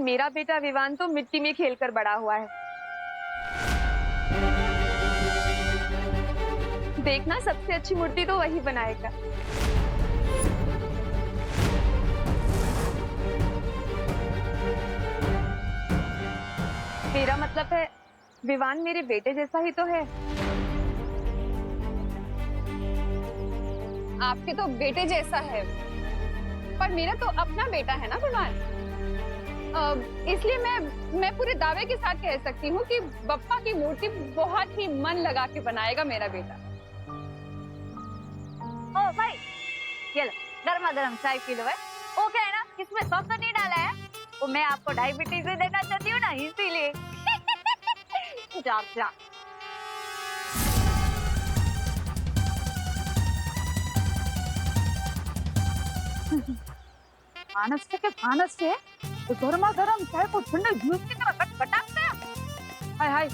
मेरा बेटा विवान तो मिट्टी में खेलकर बड़ा हुआ है। देखना, सबसे अच्छी मूर्ति तो वही बनाएगा। मेरा मतलब है विवान मेरे बेटे जैसा ही तो है। आपके तो बेटे जैसा है, पर मेरा तो अपना बेटा है ना विवान। इसलिए मैं पूरे दावे के साथ कह सकती हूँ कि बप्पा की मूर्ति बहुत ही मन लगा के बनाएगा मेरा बेटा। ओ भाई, ये लो गर्मा गर्म चाय पी लो। है वो क्या है ना, इसमें सॉस नहीं डाला है, वो मैं आपको डायबिटीज भी देना चाहती हूँ ना, इसीलिए। जा जा। मानस से तो गर्मा गर्म चाय को ठंडे जूस की तरह खटखटाता है। हाय हाय,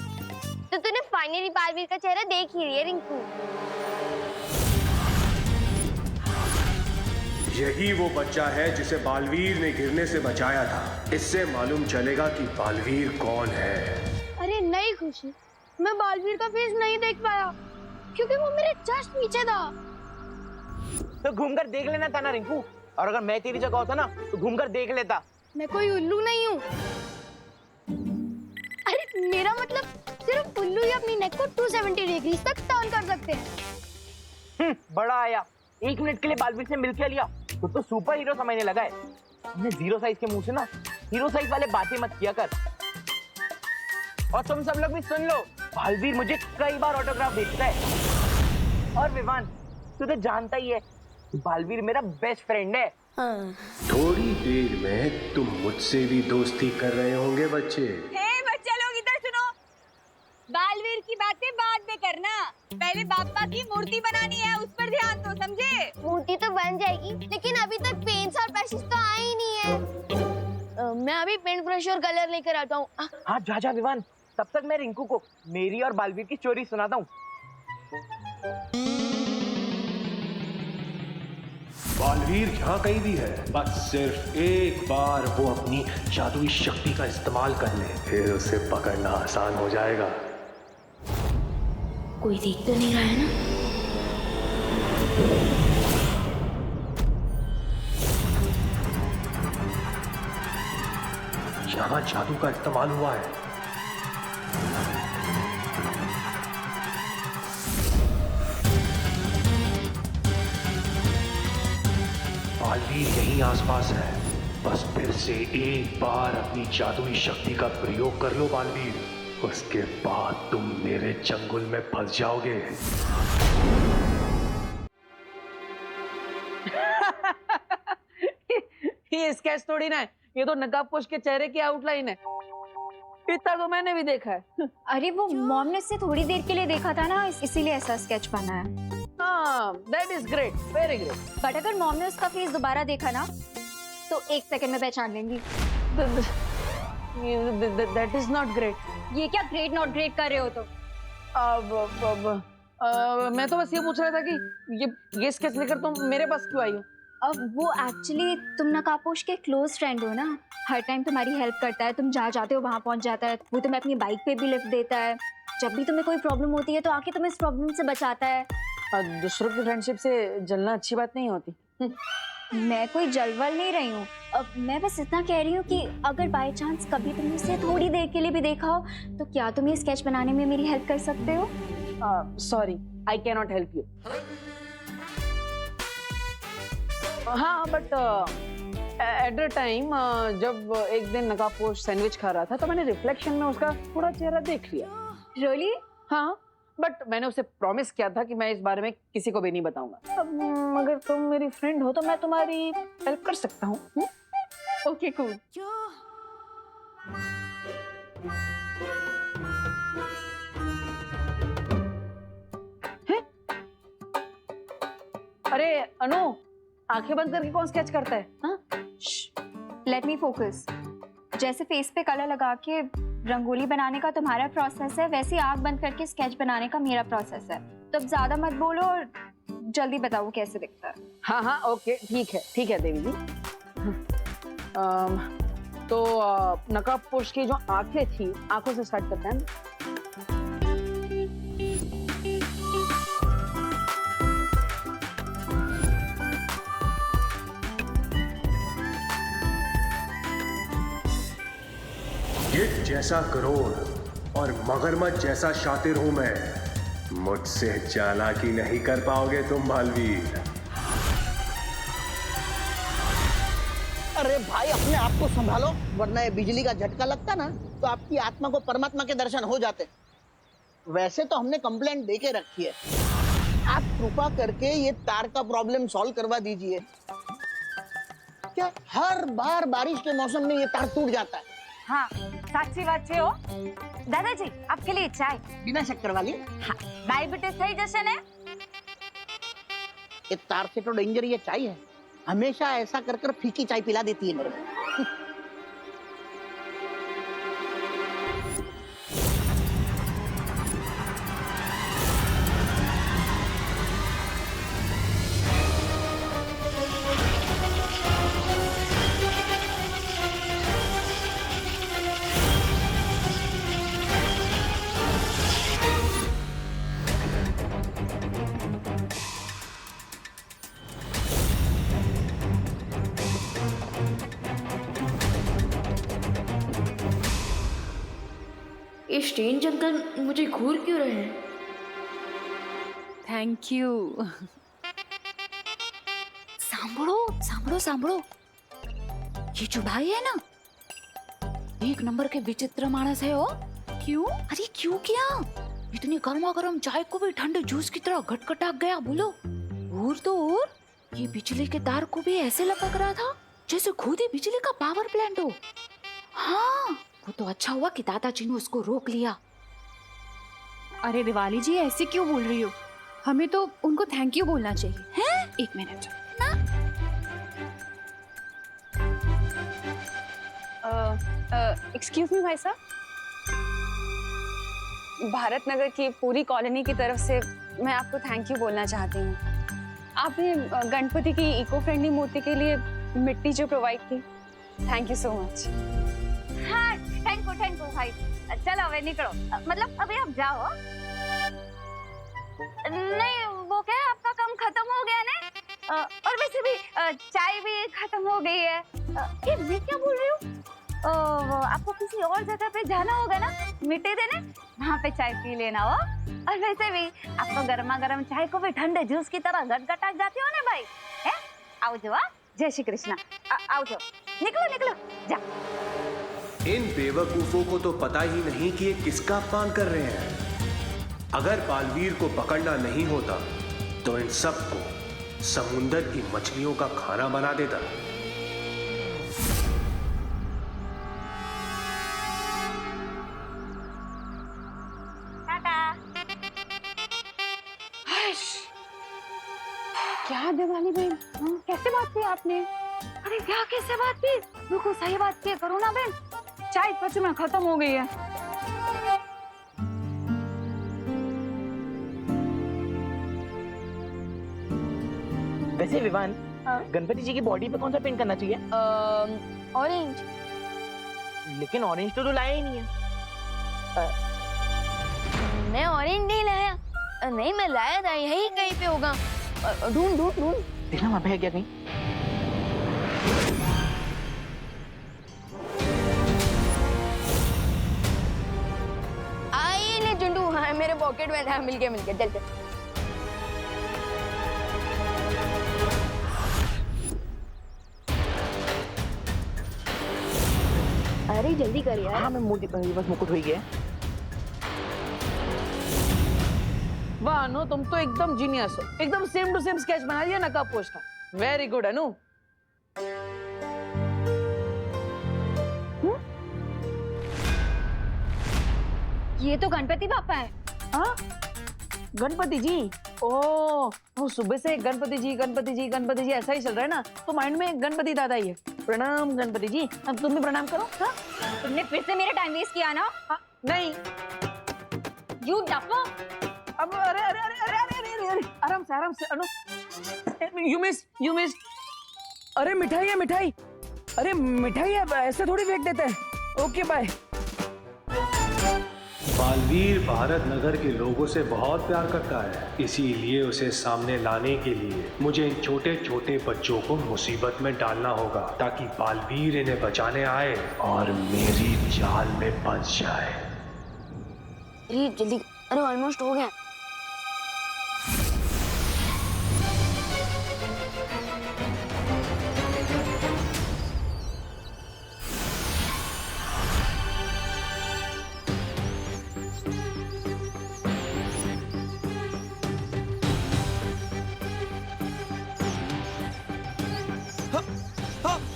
तो तूने फाइनली बालवीर का चेहरा देख ही लिया रिंकू। यही वो बच्चा है जिसे बालवीर ने गिरने से बचाया था। इससे मालूम चलेगा कि बालवीर कौन है। अरे नहीं खुशी, मैं बालवीर का फेस नहीं देख पाया क्योंकि वो मेरे जस्ट पीछे था। तो घूमकर देख लेना था ना रिंकू, और अगर मैं तेरी जगह होता ना तो घूमकर देख लेता। मैं कोई उल्लू नहीं हूँ। अरे मेरा मतलब सिर्फ उल्लू ही अपनी नेक को 270 डिग्री तक टर्न कर सकते हैं। बड़ा आया, 1 मिनट के लिए बालवीर से मिलके लिया तो सुपर हीरो समझने लगा है। हमने 0 साइज के मुंह से ना हीरो साइज वाले बातें मत किया कर। और तुम सब लोग भी सुन लो, बालवीर मुझे कई बार ऑटोग्राफ भेजता है। और विवान, तू तो जानता ही है बालवीर मेरा बेस्ट फ्रेंड है। थोड़ी देर में तुम मुझसे भी दोस्ती कर रहे होंगे बच्चे। बच्चे लोग इधर सुनो, बालवीर की बातें बाद में करना, पहले बाप्पा की मूर्ति बनानी है, उस पर ध्यान दो, समझे? मूर्ति तो बन जाएगी, लेकिन अभी तक पेंट्स और ब्रशेस तो आए ही नहीं है। मैं अभी पेंट ब्रश और कलर लेकर आता हूँ। हाँ जा जा विवान, तब तक मैं रिंकू को मेरी और बालवीर की स्टोरी सुनाता हूँ। बालवीर यहाँ कहीं भी है, बस सिर्फ एक बार वो अपनी जादुई शक्ति का इस्तेमाल कर ले, फिर उसे पकड़ना आसान हो जाएगा। कोई देख तो नहीं रहा है ना? यहाँ जादू का इस्तेमाल हुआ है। बालवीर यहीं आसपास है, बस फिर से एक बार अपनी जादुई शक्ति का प्रयोग कर लो बालवीर, उसके बाद तुम मेरे चंगुल में फंस जाओगे। ये स्केच थोड़ी ना है, ये तो नकाबपोश के चेहरे की आउटलाइन है। इतना तो मैंने भी देखा है। अरे वो मॉम ने इससे थोड़ी देर के लिए देखा था ना, इसीलिए ऐसा स्केच बना है। हाँ, that is great, very great. But अगर मॉम ने उसका फेस दोबारा देखा ना तो 1 सेकंड में पहचान लेंगी। That is not great. ये क्या ग्रेट नॉट ग्रेट कर रहे हो तुम? मैं तो बस ये पूछ रहा था कि ये स्केच लेकर तुम मेरे पास क्यों आई हो? अब वो एक्चुअली तुम नकाबपोश के क्लोज फ्रेंड हो ना, हर टाइम तुम्हारी हेल्प करता है, तुम जहाँ जाते हो वहाँ पहुँच जाता है, वो तुम्हें अपनी बाइक पे भी लिफ्ट देता है, जब भी तुम्हें कोई प्रॉब्लम होती है तो आके तुम्हें इस प्रॉब्लम से बचाता है। दूसरों की फ्रेंडशिप से जलना अच्छी बात नहीं होती। मैं कोई जलवल नहीं रही हूँ, अब मैं बस इतना कह रही हूँ कि अगर बाय चांस कभी तुमने इसे थोड़ी देर के लिए भी देखा हो तो क्या तुम ये स्केच बनाने में मेरी हेल्प कर सकते हो? Sorry, I can not help you. हाँ, बट एट द टाइम जब एक दिन नकाबपोश सैंडविच खा रहा था तो मैंने रिफ्लेक्शन में उसका थोड़ा चेहरा देख लिया। रियली? हाँ, बट मैंने उसे प्रॉमिस किया था कि मैं इस बारे में किसी को भी नहीं बताऊंगा। अब अगर तुम मेरी फ्रेंड हो तो मैं तुम्हारी हेल्प कर सकता हूँ। Okay cool. अरे अनु, आंखें बंद करके कौन स्केच करता है? हाँ, लेट मी फोकस। जैसे फेस पे कलर लगा के रंगोली बनाने का तुम्हारा प्रोसेस है, वैसे आंख बंद करके स्केच बनाने का मेरा प्रोसेस है। तो अब ज्यादा मत बोलो और जल्दी बताओ कैसे दिखता है। हाँ हाँ, ओके, ठीक है देवी जी। तो नकाब पोश की जो आंखें थी, आंखों से स्टार्ट करते हैं। गिद्ध जैसा करोड़ और मगरमच्छ जैसा शातिर हूं मैं। मुझसे चालाकी नहीं कर पाओगे तुम बालवीर। अरे भाई अपने आप को संभालो, वरना ये बिजली का झटका लगता ना तो आपकी आत्मा को परमात्मा के दर्शन हो जाते। वैसे तो हमने कंप्लेंट दे के रखी है, आप कृपा करके ये तार का प्रॉब्लम सॉल्व करवा दीजिए। क्या हर बार बारिश के मौसम में ये तार टूट जाता है? हाँ साची बात है हो दादाजी, आपके लिए चाय। बिना शक्कर वाली? हाँ, डायबिटीज થઈ જશે ને? ये तार से तो डेंजर ये चाय है, हमेशा ऐसा कर कर फीकी चाय पिला देती है मेरे को। ये स्ट्रेंज अंकल मुझे घूर क्यों रहे हैं? Thank you. सांभळो सांभळो सांभळो, ये जो भाई है ना, एक नंबर के विचित्र मानस है हो। क्यों? अरे क्यों क्या? इतनी गर्मा गर्म चाय को भी ठंडे जूस की तरह घटघटाक गया बोलो। और तो और ये बिजली के तार को भी ऐसे लपक रहा था जैसे खुद ही बिजली का पावर प्लांट हो। हाँ वो तो अच्छा हुआ कि दादाजी ने उसको रोक लिया। अरे दिवाली जी ऐसे क्यों बोल रही हो? हमें तो उनको थैंक यू बोलना चाहिए। हैं? एक मिनट ना एक्सक्यूज मी भाई साहब, भारत नगर की पूरी कॉलोनी की तरफ से मैं आपको थैंक यू बोलना चाहती हूँ। आपने गणपति की इको फ्रेंडली मूर्ति के लिए मिट्टी जो प्रोवाइड की, थैंक यू सो मच। हाँ थैंक यू भाई। चलो अब निकलो, मतलब अभी आप जाओ। नहीं वो क्या है, आपका काम खत्म हो गया ना, और वैसे भी चाय भी खत्म हो गई है। ये मैं क्या बोल रही हूँ, आपको किसी और जगह पे जाना होगा ना मिट्टी देने, वहाँ पे चाय पी लेना हो। और वैसे भी आप तो गर्मा गर्म चाय को भी ठंडे जूस की तरह गटगटाक जाते हो ना भाई। है आओ जो, जय श्री कृष्णा। आओ जो, निकलो निकलो जा। इन बेवकूफों को तो पता ही नहीं कि ये किसका अपमान कर रहे हैं। अगर बालवीर को पकड़ना नहीं होता तो इन सबको समुंदर की मछलियों का खाना बना देता। क्या दिवाली बहन, कैसे बात की आपने? अरे क्या कैसे बात की, बिल्कुल सही बात की करो ना बहन। चाय सच में खत्म हो गई है। वैसे विवान, गणपति जी की बॉडी पे कौन सा पेंट करना चाहिए? ऑरेंज। लेकिन ऑरेंज तो लाया ही नहीं है। मैं ऑरेंज नहीं लाया। नहीं मैं लाया था, यही कहीं पे होगा। ढूंढ ढूंढ ढूंढ। देखना वहाँ पे है क्या कहीं। आइए ले चुंडू, हाँ मेरे पॉकेट में था। मिल गया चल चल। अरे जल्दी कर यार। हाँ मैं मूर्ति बस मुकुट हो गया। वाह अनु, तुम तो एकदम जीनियस हो। एकदम सेम टू सेम स्केच बना दिया नकाब पोश का। वेरी गुड अनु। ये तो गणपति बापा है। हाँ गणपति जी। ओ सुबह से गणपति जी ऐसा ही चल रहा है ना, तो माइंड में गणपति दादा ही है। प्रणाम गणपति जी। अब तुम भी प्रणाम करो। हाँ? तुमने फिर से मेरा टाइम वेस्ट किया ना। हाँ, नहीं। यू डफो। अब अरे अरे अरे अरे अरे अरे अरे आराम से अनु। You miss. अरे मिठाई है मिठाई। अरे मिठाई है, ऐसे थोड़ी फेंक देते हैं। Okay bye. बालवीर भारत नगर के लोगों से बहुत प्यार करता है, इसीलिए उसे सामने लाने के लिए मुझे इन छोटे छोटे बच्चों को मुसीबत में डालना होगा, ताकि बालवीर इन्हें बचाने आए और मेरी जाल में फंस जाए। अरे जल्दी, अरे ऑलमोस्ट हो गया।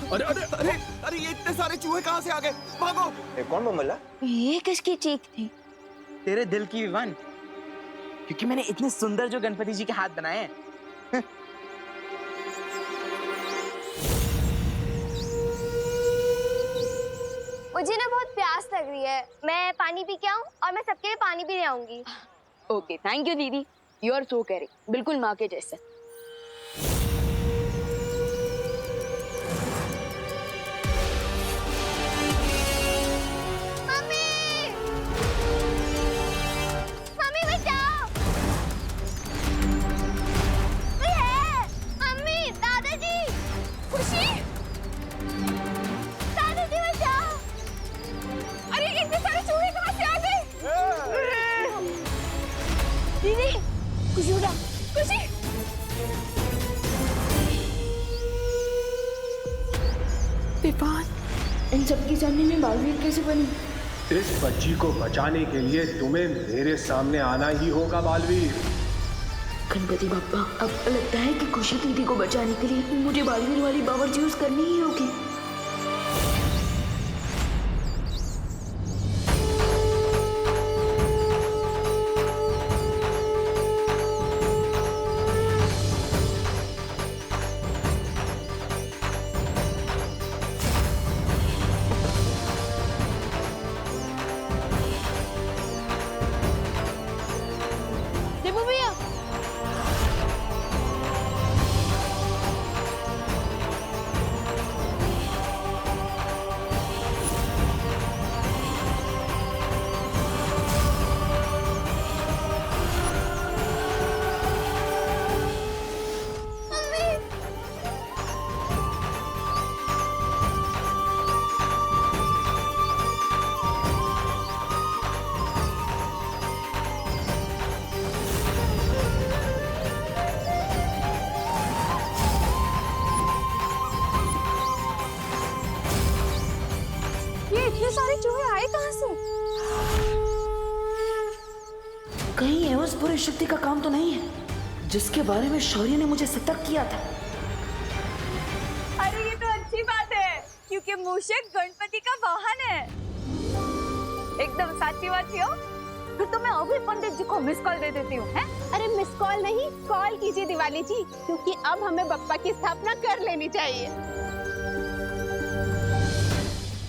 अरे अरे अरे अरे ये इतने सारे चूहे कहाँ से आ गए? भागो! ये कौन बमला? ये किसकी चीख थी? तेरे दिल की विवान, क्योंकि मैंने इतने सुंदर जो गणपति जी के हाथ बनाए हैं। मुझे ना बहुत प्यास लग रही है, मैं पानी पी के आऊं और मैं सबके लिए पानी भी ले आऊंगी। ओके, थैंक यू दीदी, यू आर सो केयरिंग, बिल्कुल माँ के जैसे। मम्मी! मम्मी बचाओ! कोई है? मम्मी, दादाजी! खुशी! दादाजी बचाओ! अरे इतने सारे चूहे कहाँ से आ गए? दीदी, खुशी उठा! खुशी! इन सबके सामने में बालवीर कैसे बनी? इस बच्ची को बचाने के लिए तुम्हें मेरे सामने आना ही होगा बालवीर। गणपति बाप्पा, अब लगता है कि खुशी दीदी को बचाने के लिए मुझे बालवीर वाली पावर यूज करनी ही होगी। दीपू भैया, ये इतने सारे चूहे आए कहाँ से? कहीं ये उस बुरी शक्ति का काम तो नहीं है जिसके बारे में शौर्य ने मुझे सतर्क किया था। अरे ये तो अच्छी बात है, क्योंकि मूषक गणपति का वाहन है। एकदम साची बात हो। फिर तो मैं अभी पंडित जी को मिस कॉल दे देती हूँ। हैं? अरे मिस कॉल नहीं, कॉल कीजिए दिवाली जी, क्योंकि अब हमें बप्पा की स्थापना कर लेनी चाहिए।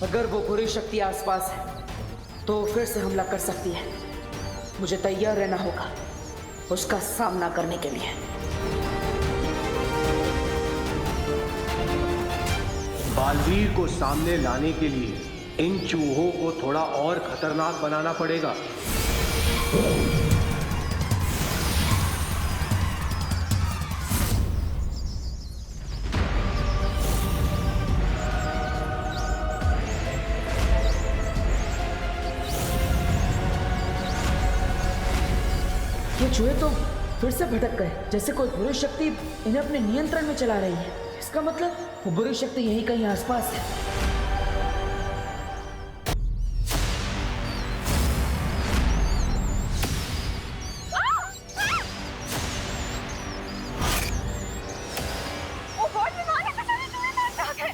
अगर वो बुरी शक्ति आसपास है तो फिर से हमला कर सकती है। मुझे तैयार रहना होगा उसका सामना करने के लिए। बालवीर को सामने लाने के लिए इन चूहों को थोड़ा और खतरनाक बनाना पड़ेगा। ये चूहे तो फिर से भटक गए, जैसे कोई बुरी शक्ति इन्हें अपने नियंत्रण में चला रही है। इसका मतलब वो बुरी शक्ति यहीं कहीं आसपास है। ओ गॉड, ये मारे के सारे चूहे तो आ गए।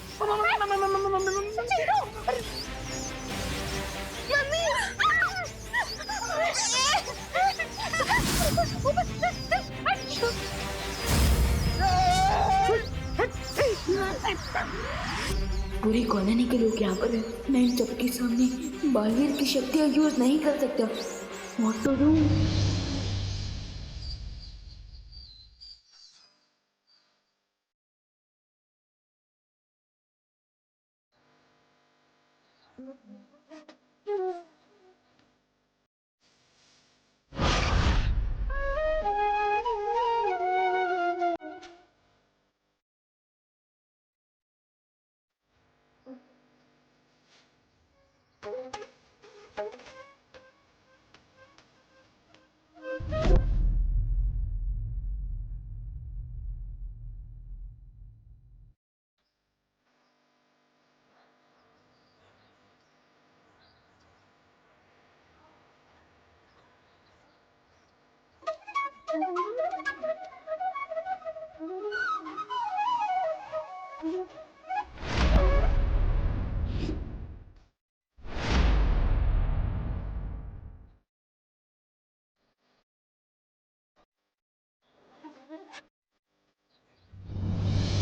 पूरी कॉलोनी के लोग यहाँ पर हैं। मैं इन सबके सामने बालवीर की शक्तियाँ यूज नहीं कर सकता। What to do?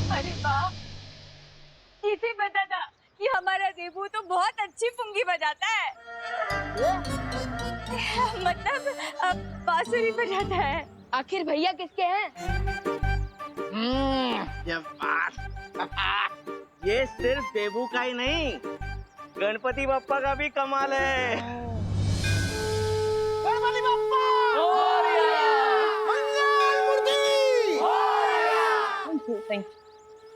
अरे वाह, किसे पता था कि हमारा देबू तो बहुत अच्छी पुंगी बजाता है। मतलब बांसुरी बजाता है। आखिर भैया किसके हैं? ये बात ये सिर्फ देबू का ही नहीं, गणपति बप्पा का भी कमाल है। गणपति बप्पा!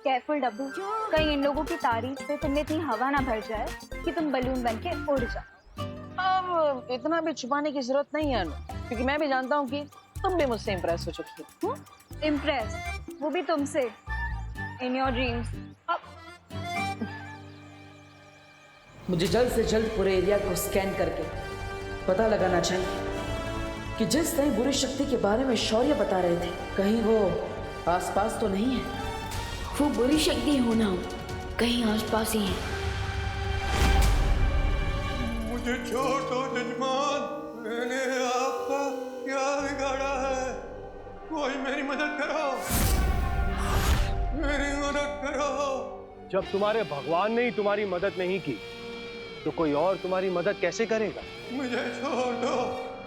केयरफुल डब्बू, कहीं इन लोगों की तारीफ से तुम्हें इतनी हवा ना भर जाए कि तुम बलून बन के उड़ जाओ। अब इतना भी छुपाने की जरूरत नहीं है अनु, क्योंकि मैं भी जानता हूँ कि तुम भी मुझसे इम्प्रेस हो चुकी हो। इम्प्रेस, वो भी तुमसे, इन योर ड्रीम्स। मुझे जल्द से जल्द पूरे एरिया को स्कैन करके पता लगाना चाहिए कि जिस नई बुरी शक्ति के बारे में शौर्य बता रहे थे, कहीं वो आसपास तो नहीं है। वो बुरी शक्ति हो ना हो, कहीं आसपास ही है। मुझे छोड़ दो जजमान, मैंने आपका क्या बिगाड़ा है? कोई मेरी मदद करो, मेरी मदद करो। जब तुम्हारे भगवान ने ही तुम्हारी मदद नहीं की तो कोई और तुम्हारी मदद कैसे करेगा? मुझे छोड़ दो,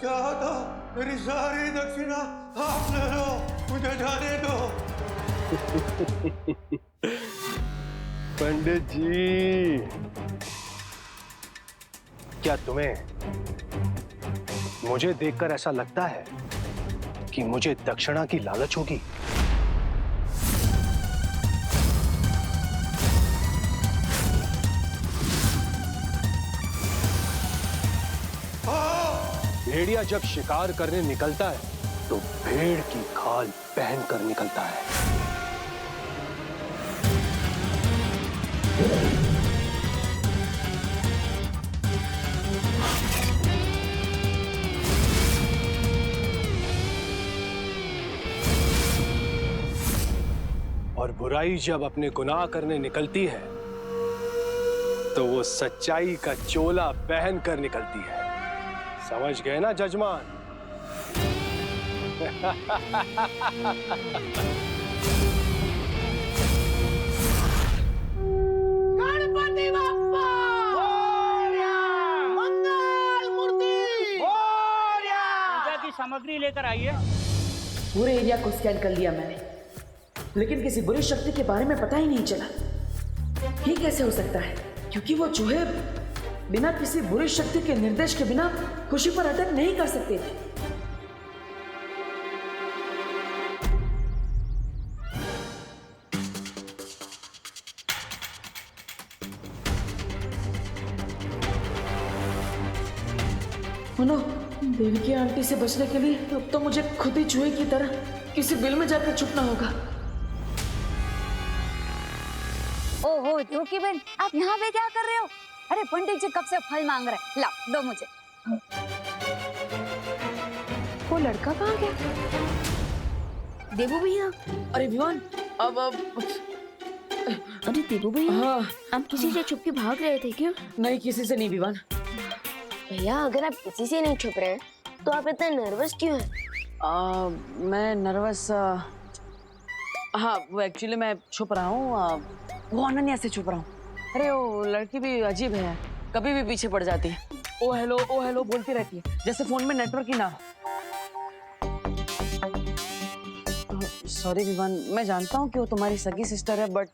चाहता मेरी सारी दक्षिणा आप ले लो, मुझे जाने दो। पंडित जी, क्या तुम्हें मुझे देखकर ऐसा लगता है कि मुझे दक्षिणा की लालच होगी? भेड़िया जब शिकार करने निकलता है तो भेड़ की खाल पहन कर निकलता है। और बुराई जब अपने गुनाह करने निकलती है तो वो सच्चाई का चोला पहन कर निकलती है। समझ गए ना जजमान? गणपति बप्पा! मंगल मूर्ति! पूजा की सामग्री लेकर आइए। पूरे एरिया को स्कैन कर लिया मैंने, लेकिन किसी बुरी शक्ति के बारे में पता ही नहीं चला। ये कैसे हो सकता है? क्योंकि वो चूहे बिना किसी बुरी शक्ति के निर्देश के बिना खुशी पर अटैक नहीं कर सकते थे। मनो, देवी की आंटी से बचने के लिए अब तो मुझे खुद ही चूहे की तरह किसी बिल में जाकर छुपना होगा। ओहो ध्रुव बहन, आप यहाँ पे क्या कर रहे हो? अरे पंडित जी कब से फल मांग रहे हैं, लाओ दो मुझे। वो लड़का कहाँ गया? देबू भैया, अरे विवान, अब अरे देबू भैया, हाँ, आप किसी से छुप के भाग रहे थे क्या? नहीं, किसी से नहीं विवान। भैया अगर आप किसी से नहीं छुप रहे हैं तो आप इतने नर्वस क्यों हैं? मैं नर्वस, हाँ वो एक्चुअली मैं छुप रहा हूँ, वो अनन्या से छुप रहा हूँ। अरे वो लड़की भी अजीब है, कभी भी पीछे पड़ जाती है। ओ हेलो बोलती रहती है, जैसे फोन में नेटवर्क ही ना हो। सॉरी विवान, मैं जानता हूँ कि वो तुम्हारी सगी सिस्टर है, बट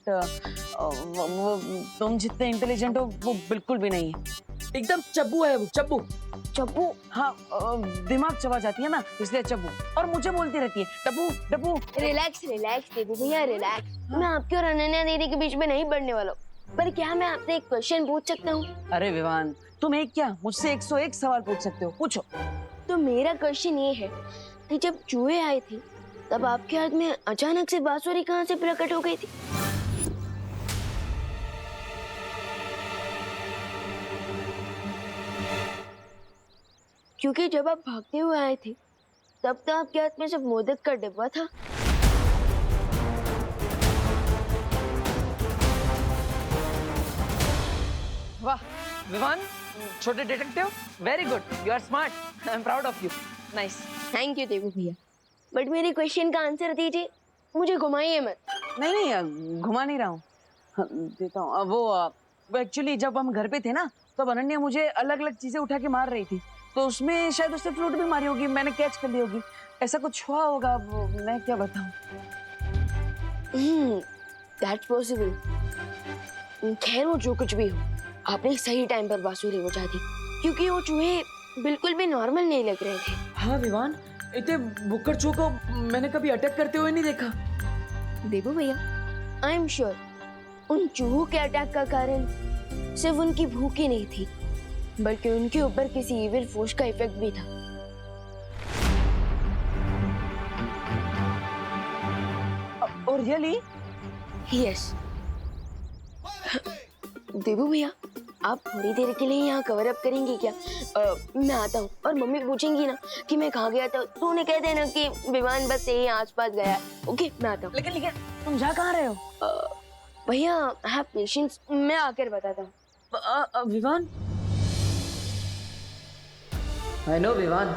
वो तुम जितने इंटेलिजेंट हो वो बिल्कुल भी नहीं है। एकदम चब्बू है वो, चब्बू। चब्बू? हाँ, दिमाग चबा जाती है ना, इसलिए चब्बू। और मुझे बोलती रहती है डब्बू डब्बू। रिलैक्स रिलैक्स देवी भैया रिलैक्स। मैं आपकी और अनन्या दीदी के बीच में नहीं पढ़ने वाला हूँ। पर क्या मैं आपसे एक क्वेश्चन पूछ सकता हूँ? अरे विवान, तुम एक क्या मुझसे 101 सवाल पूछ सकते हो, पूछो। तो मेरा क्वेश्चन ये है कि जब चूहे आए थे तब आपके हाथ में अचानक से बांसुरी कहाँ से प्रकट हो गई थी? क्योंकि जब आप भागते हुए आए थे तब तो आपके हाथ में सिर्फ मोदक का डिब्बा था। वाह विवान, छोटे detective, very good, you are smart, I am proud of you, nice. Thank you Devi भैया, बट मेरे क्वेश्चन का आंसर दीजिए, मुझे घुमाइए मत। नहीं नहीं, घुमा नहीं रहा हूँ, देता हूँ। वो एक्चुअली जब हम घर पे थे ना, तब अनन्या मुझे अलग अलग चीजें उठा के मार रही थी, तो उसमें शायद उससे फ्लूट भी मारी होगी, मैंने कैच कर ली होगी, ऐसा कुछ हुआ होगा, मैं क्या बताऊँ। That's possible. खैर वो जो कुछ भी हो, आपने सही टाइम पर बांसुरी बजा दी, क्योंकि वो चूहे बिल्कुल भी नॉर्मल नहीं लग रहे थे। हाँ विवान, इतने बुक्कड़ चूहों को मैंने कभी अटैक करते हुए नहीं देखा। देवू भैया, आई एम श्योर उन चूहों के अटैक का कारण सिर्फ उनकी भूख ही नहीं थी, बल्कि उनके ऊपर किसी इविल फोर्स का इफेक्ट भी था। और रियली? यस। देवू भैया, आप थोड़ी देर के लिए यहाँ कवर अप करेंगे क्या? मैं आता हूँ, और मम्मी पूछेंगी ना कि मैं कहाँ गया था, तो उन्हें कह देना कि विमान बस यही आसपास गया। ओके, मैं आता हूँ। लेकिन तुम जा कहाँ रहे हो? भैया, हैव पेशेंस, मैं आकर बताता हूँ। विवान, आई नो विवान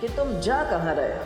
कि तुम जा कहाँ रहे हो,